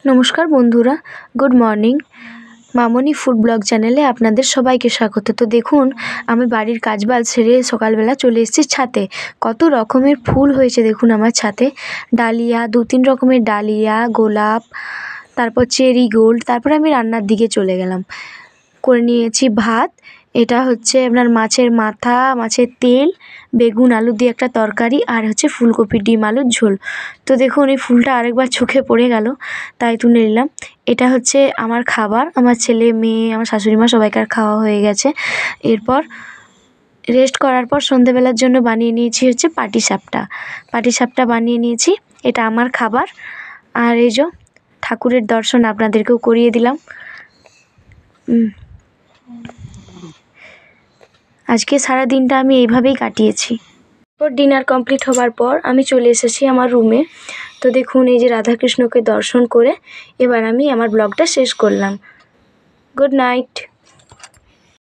নমস্কার বন্ধুরা, good morning. মামনি food blog চ্যানেলে আপনাদের সবাইকে স্বাগত। তো দেখুন, আমি বাড়ির কাজবাজ সেরে সকালবেলা চলে এসেছি ছাদে। কত রকমের ফুল হয়েছে দেখুন আমার ছাদে। ডালিয়া, 2-3 রকমের ডালিয়া, গোলাপ, তারপর চেরি গোল্ড। তারপর আমি রান্নার দিকে চলে গেলাম। করে নিয়েছি ভাত, এটা হচ্ছে আপনার মাছের মাথা, মাছের তেল, বেগুন আলু দিয়ে একটা তরকারি, আর হচ্ছে ফুলকপি ডিম আলুর ঝোল। তো দেখুন, এই ফুলটা আরেকবার চোখে পড়ে গেল, তাই তুলে নিলাম। এটা হচ্ছে আমার খাবার, আমার ছেলে মেয়ে, আমার শাশুড়ি মা সবাইকার খাওয়া হয়ে গেছে। এরপর রেস্ট করার পর সন্ধেবেলার জন্য বানিয়ে নিয়েছি হচ্ছে পাটিসাপটা বানিয়ে নিয়েছি। এটা আমার খাবার। আর এই যে ঠাকুরের দর্শন আপনাদেরকেও করিয়ে দিলাম। আজকে সারা দিনটা আমি এইভাবেই কাটিয়েছি। ডিনার কমপ্লিট হবার পর আমি চলে এসেছি আমার রুমে। তো দেখুন, এই যে রাধাকৃষ্ণকে দর্শন করে এবার আমি আমার ব্লগটা শেষ করলাম। Good night.